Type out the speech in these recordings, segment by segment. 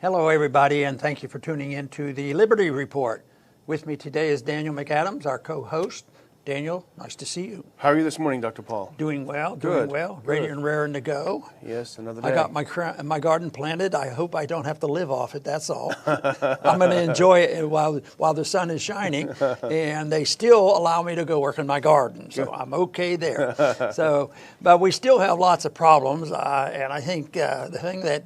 Hello, everybody, and thank you for tuning in to the Liberty Report. With me today is Daniel McAdams, our co-host. Daniel, nice to see you. How are you this morning, Dr. Paul? Doing well, Good. Ready and raring to go. Yes, another day. I got my garden planted. I hope I don't have to live off it, that's all. I'm going to enjoy it while the sun is shining, and they still allow me to go work in my garden, so I'm okay there. But we still have lots of problems, and I think the thing that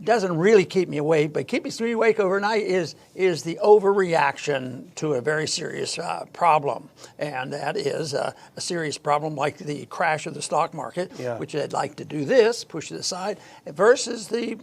doesn't really keep me awake, but keeps me awake overnight is the overreaction to a very serious problem. And that is a serious problem like the crash of the stock market, which I'd like to do this, push it aside, versus the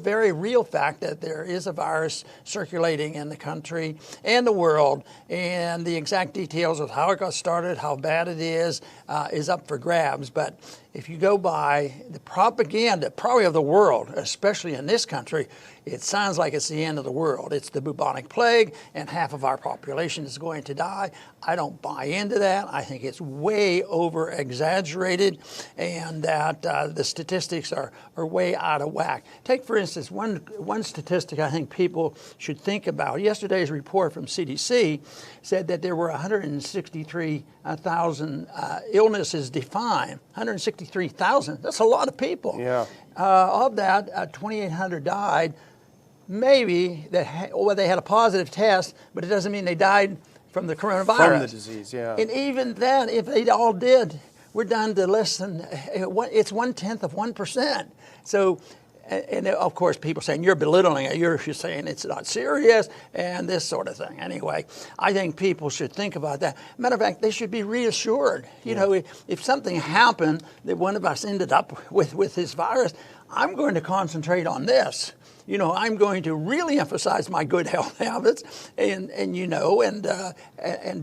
very real fact that there is a virus circulating in the country and the world, and the exact details of how it got started, how bad it is up for grabs. But if you go by the propaganda, probably of the world, especially in this country, it sounds like it's the end of the world. It's the bubonic plague, and half of our population is going to die. I don't buy into that. I think it's way over exaggerated, and that the statistics are way out of whack. Take, for instance, one statistic I think people should think about. Yesterday's report from CDC said that there were 163,000 illnesses defined. 163,000. That's a lot of people. Yeah. Of that, 2,800 died. Maybe they had a positive test, but it doesn't mean they died from the coronavirus. From the disease, yeah. And even then, if they all did, we're down to less than, it's 1/10%. So, and of course, people saying you're belittling it, you're saying it's not serious, and this sort of thing. Anyway, I think people should think about that. Matter of fact, they should be reassured. You know, if something happened that one of us ended up with this virus, I'm going to concentrate on this. You know, I'm going to really emphasize my good health habits and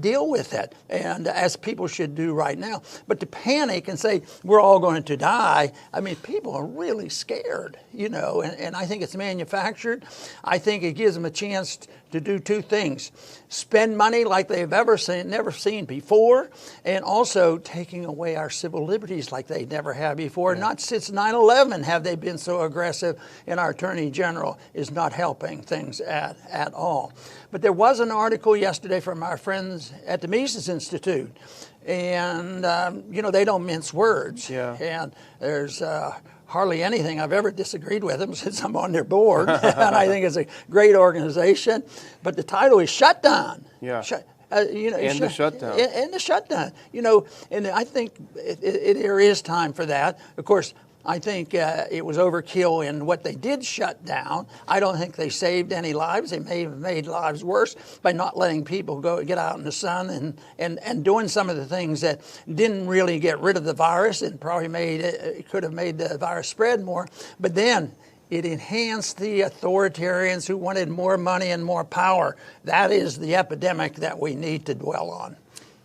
deal with it, and as people should do right now. But to panic and say we're all going to die, I mean, people are really scared, you know, and I think it's manufactured. I think it gives them a chance to do two things: spend money like they've never seen before, and also taking away our civil liberties like they never have before. Yeah. Not since 9/11 have they been so aggressive, and our Attorney General is not helping things at all. But there was an article yesterday from our friends at the Mises Institute, and you know, they don't mince words. Yeah. And there's hardly anything I've ever disagreed with them since I'm on their board, and I think it's a great organization. But the title is Shutdown. Yeah. The shutdown. And the shutdown. You know, and I think there is time for that. Of course, I think it was overkill in what they did shut down. I don't think they saved any lives. They may have made lives worse by not letting people go get out in the sun and doing some of the things that didn't really get rid of the virus and probably could have made the virus spread more. But then it enhanced the authoritarians who wanted more money and more power. That is the epidemic that we need to dwell on.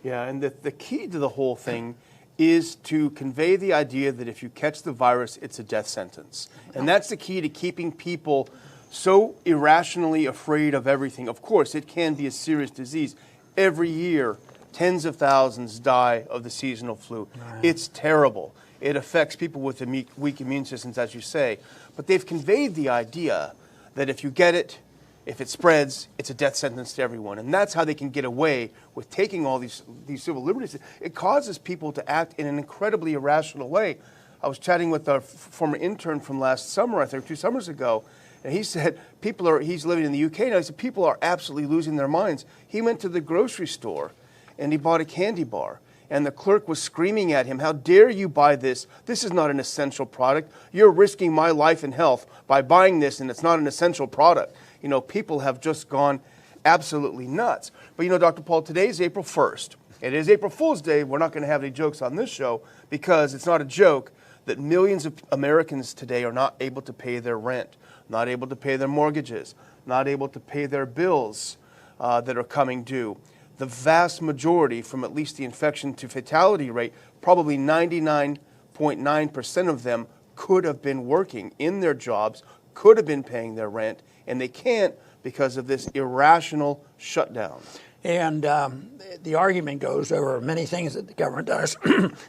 Yeah, and the key to the whole thing is to convey the idea that if you catch the virus, it's a death sentence. And that's the key to keeping people so irrationally afraid of everything. Of course, it can be a serious disease. Every year, tens of thousands die of the seasonal flu. Right. It's terrible. It affects people with weak immune systems, as you say. But they've conveyed the idea that if you get it, if it spreads, it's a death sentence to everyone. And that's how they can get away with taking all these civil liberties. It causes people to act in an incredibly irrational way. I was chatting with a former intern from last summer, I think 2 summers ago, and he said he's living in the UK now, he said people are absolutely losing their minds. He went to the grocery store and he bought a candy bar. And the clerk was screaming at him, "How dare you buy this? This is not an essential product. You're risking my life and health by buying this, and it's not an essential product." You know, people have just gone absolutely nuts. But you know, Dr. Paul, today is April 1st. It is April Fool's Day. We're not going to have any jokes on this show because it's not a joke that millions of Americans today are not able to pay their rent, not able to pay their mortgages, not able to pay their bills that are coming due. The vast majority, from at least the infection to fatality rate, probably 99.9% of them could have been working in their jobs, could have been paying their rent, and they can't because of this irrational shutdown. And the argument goes over many things that the government does.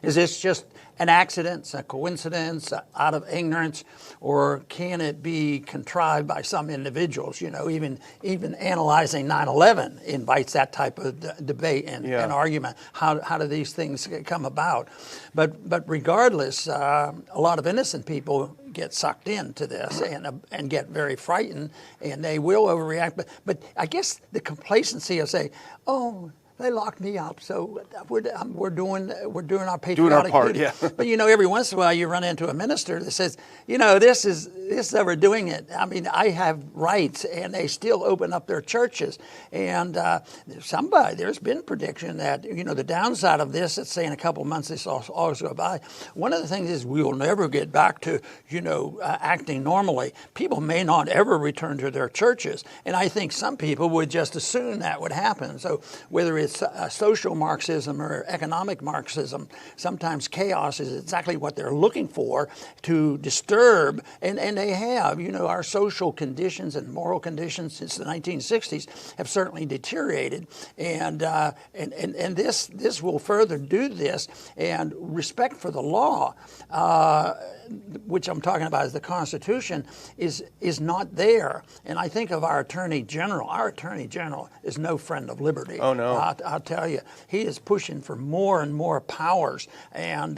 Is this just an accident, a coincidence, out of ignorance, or can it be contrived by some individuals? You know, even analyzing 9/11 invites that type of debate and argument. How do these things come about? But regardless, a lot of innocent people get sucked into this and get very frightened, and they will overreact. But I guess the complacency of saying, "Oh, they locked me up, so we're doing our patriotic part, duty." yeah. But you know, every once in a while you run into a minister that says, "You know, this is we're doing it. I mean, I have rights," and they still open up their churches. And there's been prediction that, you know, the downside of this, let's say in a couple of months this will also go by. One of the things is we will never get back to, you know, acting normally. People may not ever return to their churches, and I think some people would just assume that would happen. So whether it's social Marxism or economic Marxism, sometimes chaos is exactly what they're looking for to disturb, and they have. You know, our social conditions and moral conditions since the 1960s have certainly deteriorated, and this will further do this. And respect for the law, which I'm talking about as the Constitution, is not there. And I think of our Attorney General. Our Attorney General is no friend of liberty. Oh, no. I'll tell you, he is pushing for more and more powers. And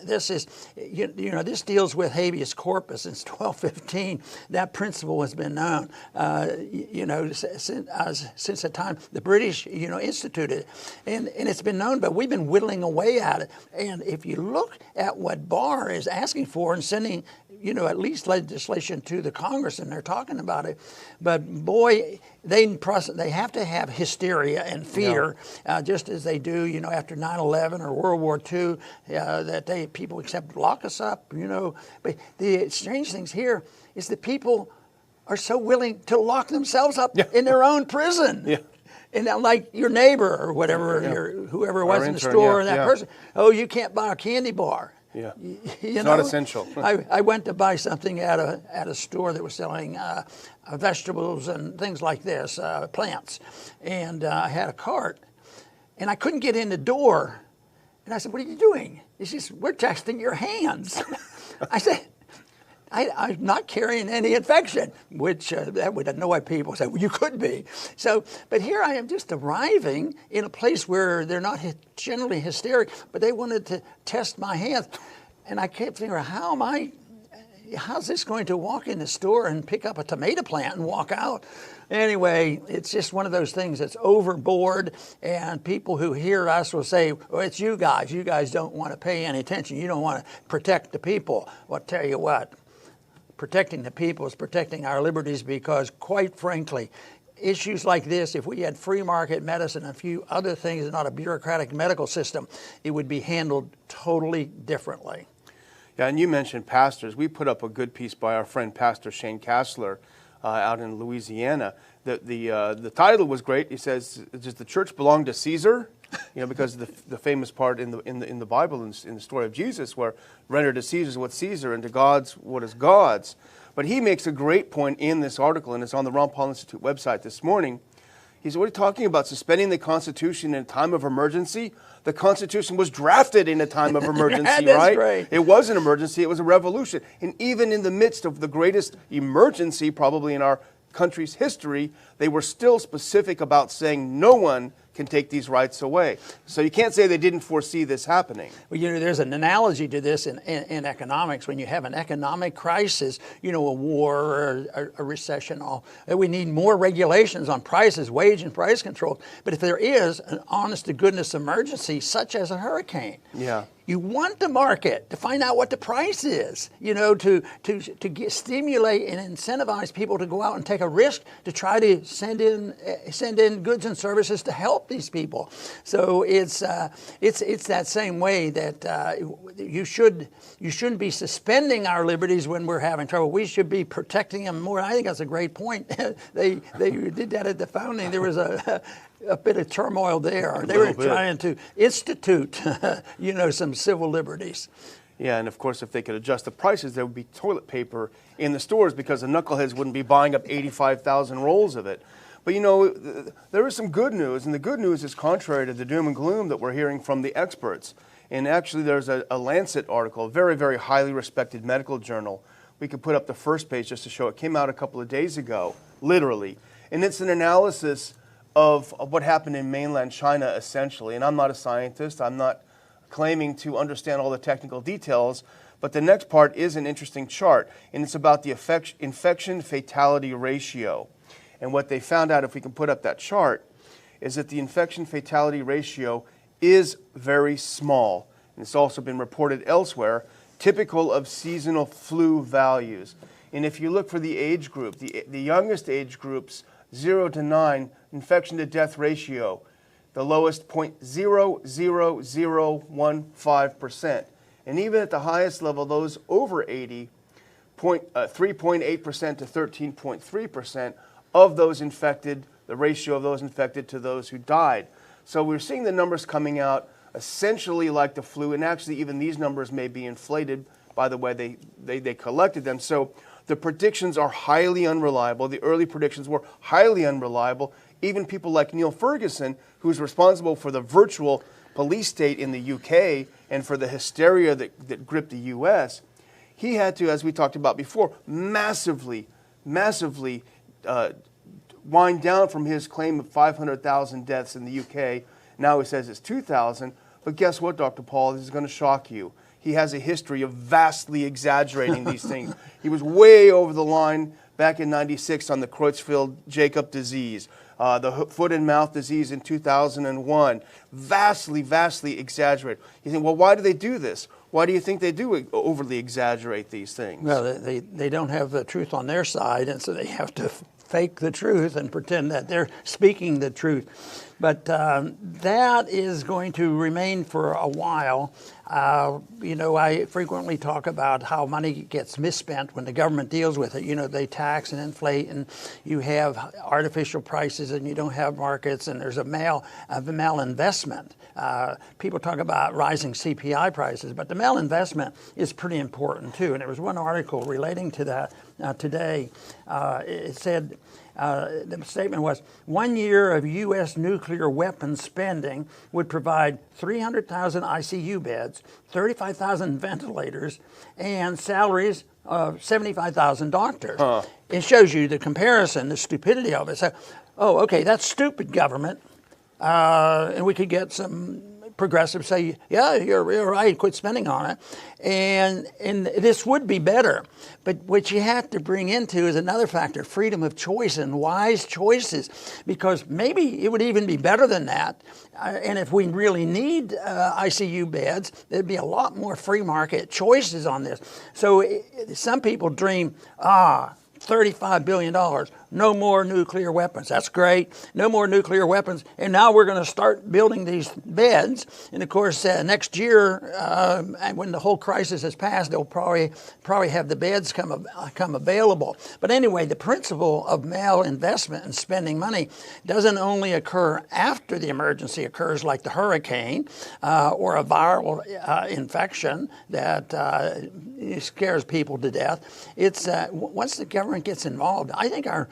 this is, you know, this deals with habeas corpus since 1215. That principle has been known, you know, since the time the British, you know, instituted it. And it's been known, but we've been whittling away at it. And if you look at what Barr is asking for and sending, you know, at least legislation to the Congress, and they're talking about it. But boy, they have to have hysteria and fear, just as they do, you know, after 9/11 or World War II, that people accept lock us up, you know. But the strange things here is that people are so willing to lock themselves up in their own prison. Yeah. And like your neighbor or whatever, whoever was in the store, and that person, oh, you can't buy a candy bar. Yeah, it's not essential. I went to buy something at a store that was selling vegetables and things like this, plants, and I had a cart, and I couldn't get in the door, and I said, "What are you doing?" He says, "We're testing your hands." I said, I'm not carrying any infection, which that would annoy people. Say, well, you could be. So, but here I am just arriving in a place where they're not generally hysteric, but they wanted to test my hands. And I kept thinking, how's this going to walk in the store and pick up a tomato plant and walk out? Anyway, it's just one of those things that's overboard, and people who hear us will say, well, it's you guys. You guys don't want to pay any attention. You don't want to protect the people. Well, I'll tell you what. Protecting the people is protecting our liberties, because, quite frankly, issues like this, if we had free market medicine and a few other things and not a bureaucratic medical system, it would be handled totally differently. Yeah, and you mentioned pastors. We put up a good piece by our friend Pastor Shane Kassler out in Louisiana. The title was great. He says, "Does the church belong to Caesar?" You know, because the famous part in the Bible, in the story of Jesus, where render to Caesar what's Caesar and to God's what is God's. But he makes a great point in this article, and it's on the Ron Paul Institute website this morning. He's already talking about suspending the Constitution in a time of emergency. The Constitution was drafted in a time of emergency, That's right? It was an emergency. It was a revolution. And even in the midst of the greatest emergency probably in our country's history, they were still specific about saying no one can take these rights away. So you can't say they didn't foresee this happening. Well, you know, there's an analogy to this in economics. When you have an economic crisis, you know, a war or a recession, we need more regulations on prices, wage and price control. But if there is an honest-to-goodness emergency, such as a hurricane, you want the market to find out what the price is, you know, to stimulate and incentivize people to go out and take a risk to try to send in goods and services to help these people. So it's that same way that you shouldn't be suspending our liberties when we're having trouble. We should be protecting them more. I think that's a great point. They did that at the founding. There was a bit of turmoil there. They were trying to institute, you know, some civil liberties. Yeah, and of course, if they could adjust the prices, there would be toilet paper in the stores because the knuckleheads wouldn't be buying up 85,000 rolls of it. But there is some good news, and the good news is contrary to the doom and gloom that we're hearing from the experts. And actually, there's a Lancet article, a very, very highly respected medical journal. We could put up the first page just to show it. Came out a couple of days ago, literally. And it's an analysis of what happened in mainland China, essentially. And I'm not a scientist. I'm not claiming to understand all the technical details. But the next part is an interesting chart, and it's about the infection fatality ratio. And what they found out, if we can put up that chart, is that the infection fatality ratio is very small. And it's also been reported elsewhere, typical of seasonal flu values. And if you look for the age group, the youngest age groups, 0 to 9, infection to death ratio, the lowest 0.00015%. And even at the highest level, those over 80, 3.8% to 13.3% of those infected, the ratio of those infected to those who died. So we're seeing the numbers coming out essentially like the flu, and actually even these numbers may be inflated by the way they collected them. So the predictions are highly unreliable. The early predictions were highly unreliable. Even people like Neil Ferguson, who's responsible for the virtual police state in the UK and for the hysteria that gripped the US, he had to, as we talked about before, massively wind down from his claim of 500,000 deaths in the UK. Now he says it's 2,000. But guess what, Dr. Paul? This is going to shock you. He has a history of vastly exaggerating these things. He was way over the line back in '96 on the Creutzfeldt-Jakob disease, the foot and mouth disease in 2001. Vastly exaggerated. You think, well, why do they do this? Why do you think they do overly exaggerate these things? Well, they don't have the truth on their side, and so they have to fake the truth and pretend that they're speaking the truth. But that is going to remain for a while. I frequently talk about how money gets misspent when the government deals with it. They tax and inflate, and you have artificial prices, and you don't have markets, and there's a malinvestment. People talk about rising CPI prices, but the malinvestment is pretty important too. And there was one article relating to that today. It said, the statement was, 1 year of U.S. nuclear weapons spending would provide 300,000 ICU beds, 35,000 ventilators, and salaries of 75,000 doctors. It shows you the comparison, the stupidity of it. So, okay, that's stupid government. And we could get some progressives say, yeah, you're right, quit spending on it. And this would be better. But what you have to bring into is another factor, freedom of choice and wise choices, because maybe it would even be better than that. And if we really need ICU beds, there'd be a lot more free market choices on this. So some people dream, $35 billion, no more nuclear weapons. That's great. No more nuclear weapons. And now we're going to start building these beds. And of course, next year, when the whole crisis has passed, they'll probably have the beds come available. But anyway, the principle of malinvestment and spending money doesn't only occur after the emergency occurs, like the hurricane or a viral infection that scares people to death. It's once the government gets involved, I think our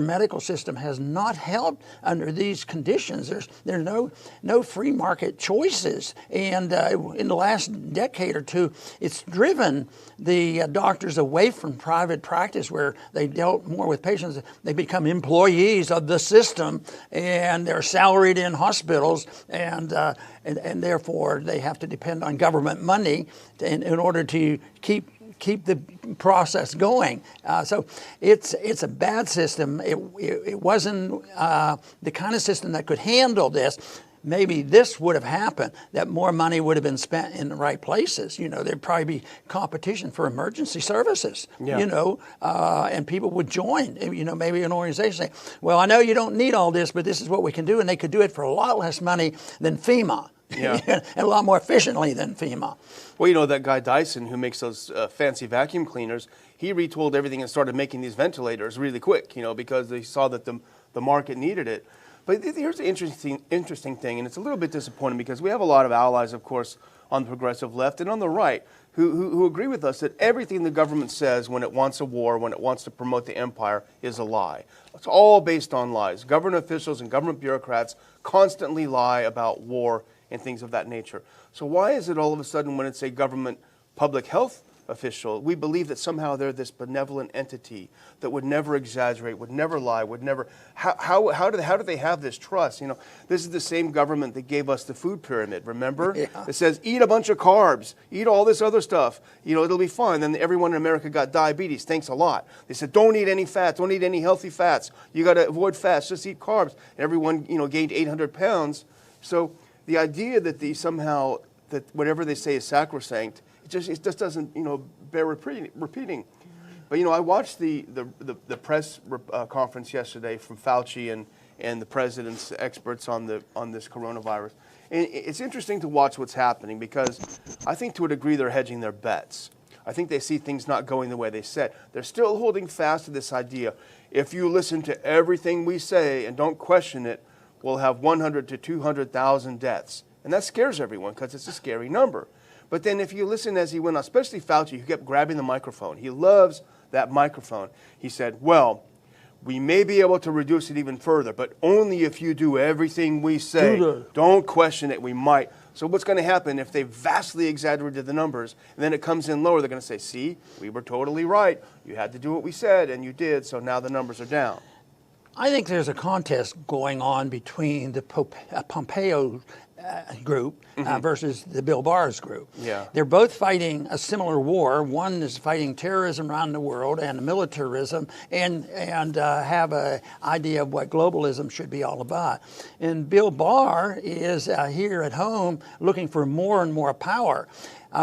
medical system has not helped under these conditions. There's no free market choices, and in the last decade or two, it's driven the doctors away from private practice, where they dealt more with patients. They become employees of the system, and they're salaried in hospitals, and therefore they have to depend on government money in order to keep the process going. So it's a bad system. It wasn't the kind of system that could handle this. Maybe this would have happened, that more money would have been spent in the right places. There'd probably be competition for emergency services, and people would join. Maybe an organization say, well, I know you don't need all this, but this is what we can do. And they could do it for a lot less money than FEMA. Yeah. And a lot more efficiently than FEMA. Well, that guy Dyson, who makes those fancy vacuum cleaners, he retooled everything and started making these ventilators really quick, because they saw that the market needed it. But here's the interesting thing, and it's a little bit disappointing because we have a lot of allies, of course, on the progressive left and on the right who agree with us that everything the government says when it wants a war, when it wants to promote the empire, is a lie. It's all based on lies. Government officials and government bureaucrats constantly lie about war and things of that nature. So why is it all of a sudden when it's a government public health official, we believe that somehow they're this benevolent entity that would never exaggerate, would never lie, would never... How do they have this trust? You know, this is the same government that gave us the food pyramid, remember? Yeah. It says, eat a bunch of carbs, eat all this other stuff, you know, it'll be fine. Then everyone in America got diabetes, thanks a lot. They said, don't eat any fats, don't eat any healthy fats. You got to avoid fats, just eat carbs. And everyone, you know, gained 800 pounds. So the idea that somehow, that whatever they say is sacrosanct, it just doesn't, you know, bear repeating. But, you know, I watched the press conference yesterday from Fauci and the president's experts on this coronavirus. And it's interesting to watch what's happening because I think to a degree they're hedging their bets. I think they see things not going the way they said. They're still holding fast to this idea. If you listen to everything we say and don't question it, we'll have 100 to 200,000 deaths. And that scares everyone because it's a scary number. But then if you listen as he went on, especially Fauci, who kept grabbing the microphone. He loves that microphone. He said, well, we may be able to reduce it even further, but only if you do everything we say. Don't question it, we might. So what's going to happen if they vastly exaggerated the numbers, and then it comes in lower, they're going to say, see, we were totally right. You had to do what we said, and you did, so now the numbers are down. I think there's a contest going on between the Pompeo group versus the Bill Barr's group. Yeah. They're both fighting a similar war. One is fighting terrorism around the world and militarism and have an idea of what globalism should be all about. And Bill Barr is here at home looking for more and more power.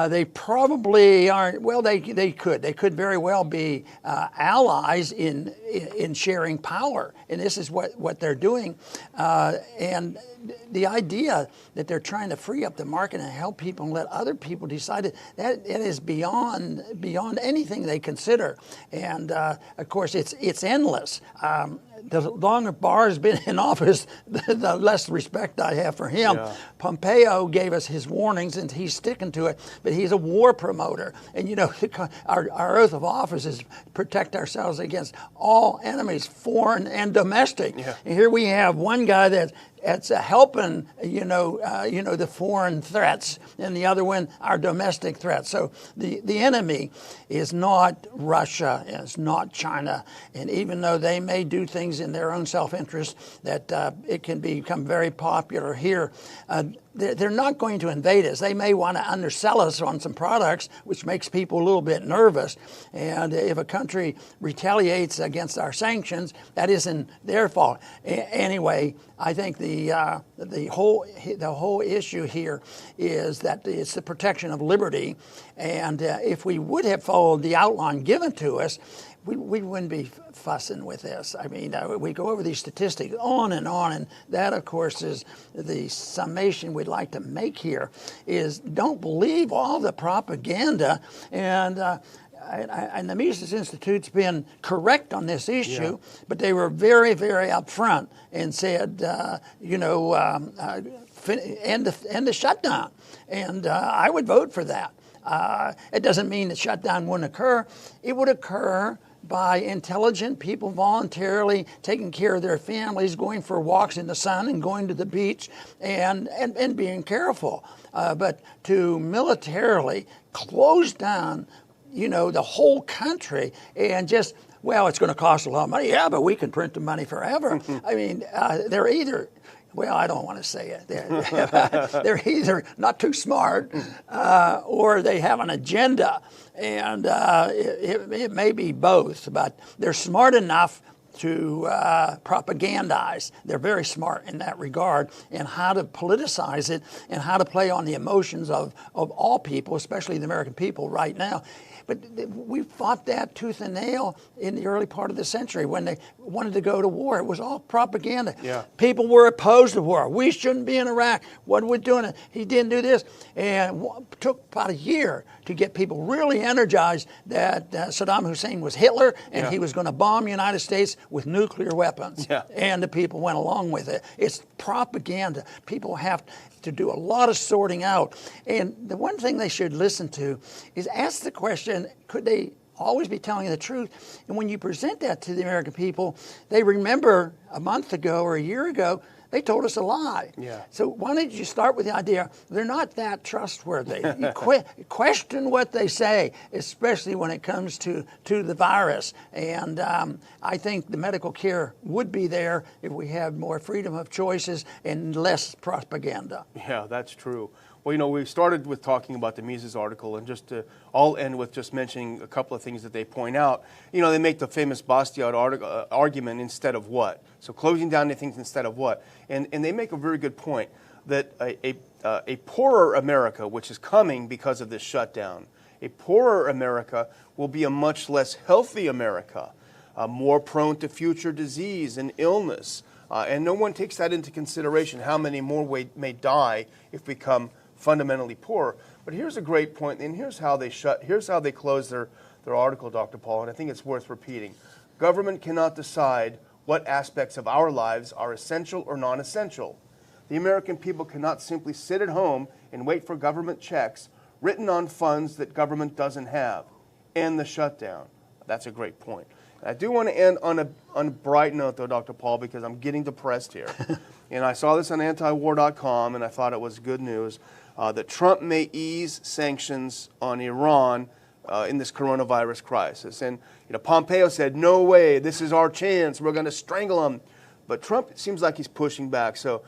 They probably aren't, well, they could very well be allies in sharing power. And this is what they're doing. And the idea that they're trying to free up the market and help people and let other people decide it, that is beyond anything they consider. And of course, it's endless. The longer Barr's been in office, the less respect I have for him. Yeah. Pompeo gave us his warnings, and he's sticking to it, but he's a war promoter. And, you know, our oath of office is protect ourselves against all enemies, foreign and domestic. Yeah. And here we have one guy that's helping, the foreign threats, and the other one, our domestic threats. So the enemy is not Russia, it's not China, and even though they may do things in their own self-interest, that it can become very popular here, they're not going to invade us. They may want to undersell us on some products, which makes people a little bit nervous. And if a country retaliates against our sanctions, that isn't their fault. Anyway, I think the whole issue here is that it's the protection of liberty. And if we would have followed the outline given to us, we wouldn't be fussing with this. I mean, we go over these statistics on, and that, of course, is the summation we'd like to make here, is don't believe all the propaganda. And the Mises Institute's been correct on this issue, but they were very, very upfront and said, end the shutdown. And I would vote for that. It doesn't mean the shutdown wouldn't occur. It would occur by intelligent people voluntarily taking care of their families, going for walks in the sun and going to the beach and being careful. But to militarily close down, the whole country and just, well, it's going to cost a lot of money. Yeah, but we can print the money forever. I mean, they're either... Well, I don't want to say it. They're either not too smart or they have an agenda. And it may be both, but they're smart enough to propagandize. They're very smart in that regard, and how to politicize it and how to play on the emotions of all people, especially the American people right now. But we fought that tooth and nail in the early part of the century when they wanted to go to war. It was all propaganda. Yeah. People were opposed to war. We shouldn't be in Iraq. What are we doing? He didn't do this. And it took about a year to get people really energized that Saddam Hussein was Hitler and he was going to bomb the United States with nuclear weapons. Yeah. And the people went along with it. It's propaganda. People have to do a lot of sorting out. And the one thing they should listen to is ask the question, could they always be telling the truth? And when you present that to the American people, they remember a month ago or a year ago, they told us a lie. Yeah. So why don't you start with the idea they're not that trustworthy? You question what they say, especially when it comes to the virus. And I think the medical care would be there if we had more freedom of choices and less propaganda. Yeah, that's true. Well, you know, we started with talking about the Mises article, and just to, I'll end with just mentioning a couple of things that they point out. You know, they make the famous Bastiat argument, instead of what. So closing down the things instead of what. And they make a very good point that a poorer America, which is coming because of this shutdown, a poorer America will be a much less healthy America, more prone to future disease and illness. And no one takes that into consideration, how many more may die if we become fundamentally poor. But here's a great point, and here's how they close their article, Dr. Paul, and I think it's worth repeating. Government cannot decide what aspects of our lives are essential or non-essential. The American people cannot simply sit at home and wait for government checks written on funds that government doesn't have. End the shutdown. That's a great point. I do want to end on a bright note, though, Dr. Paul, because I'm getting depressed here. And I saw this on antiwar.com, and I thought it was good news, that Trump may ease sanctions on Iran in this coronavirus crisis. And you know, Pompeo said, no way, this is our chance, we're going to strangle him. But Trump, it seems like he's pushing back. So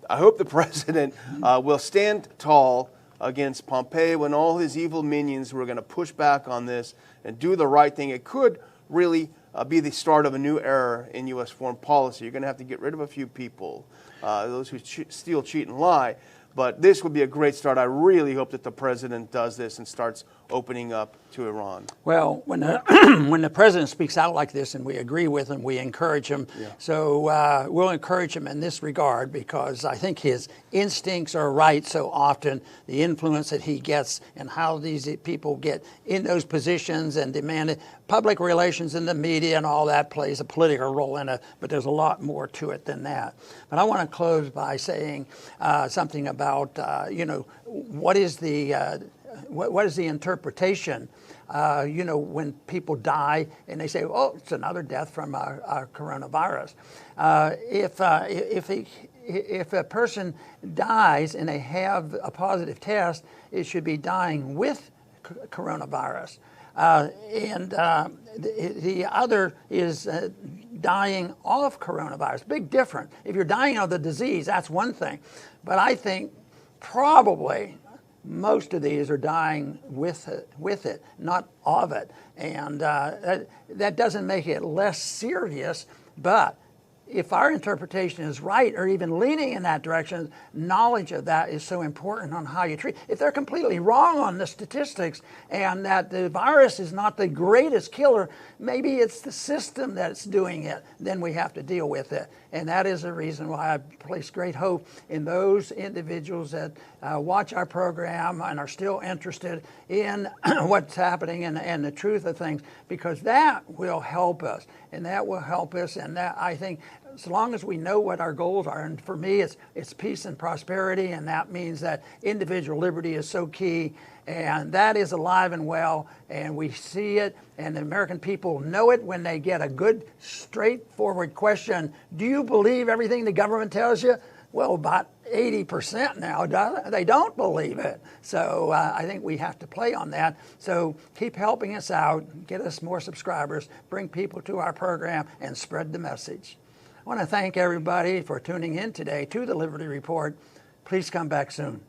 I hope the president will stand tall against Pompeo and all his evil minions who are going to push back on this and do the right thing. It could really be the start of a new era in U.S. foreign policy. You're going to have to get rid of a few people, those who steal, cheat, and lie. But this would be a great start. I really hope that the president does this and starts opening up to Iran. Well, when the president speaks out like this and we agree with him, we encourage him. Yeah. So we'll encourage him in this regard because I think his instincts are right so often, the influence that he gets and how these people get in those positions and demand it. Public relations in the media and all that plays a political role in it, but there's a lot more to it than that. But I want to close by saying something about, what is the interpretation, when people die and they say, oh, it's another death from our coronavirus. If a person dies and they have a positive test, it should be dying with coronavirus. The other is dying of coronavirus. Big difference. If you're dying of the disease, that's one thing. But I think probably most of these are dying with it, not of it. And that doesn't make it less serious, but if our interpretation is right or even leaning in that direction, knowledge of that is so important on how you treat. If they're completely wrong on the statistics and that the virus is not the greatest killer, maybe it's the system that's doing it, then we have to deal with it. And that is the reason why I place great hope in those individuals that watch our program and are still interested in what's happening and the truth of things, because that will help us. And that will help us. And that, I think, as long as we know what our goals are, and for me, it's peace and prosperity, and that means that individual liberty is so key, and that is alive and well, and we see it, and the American people know it when they get a good, straightforward question. Do you believe everything the government tells you? Well, about 80% now, they don't believe it. So I think we have to play on that. So keep helping us out, get us more subscribers, bring people to our program, and spread the message. I want to thank everybody for tuning in today to the Liberty Report. Please come back soon.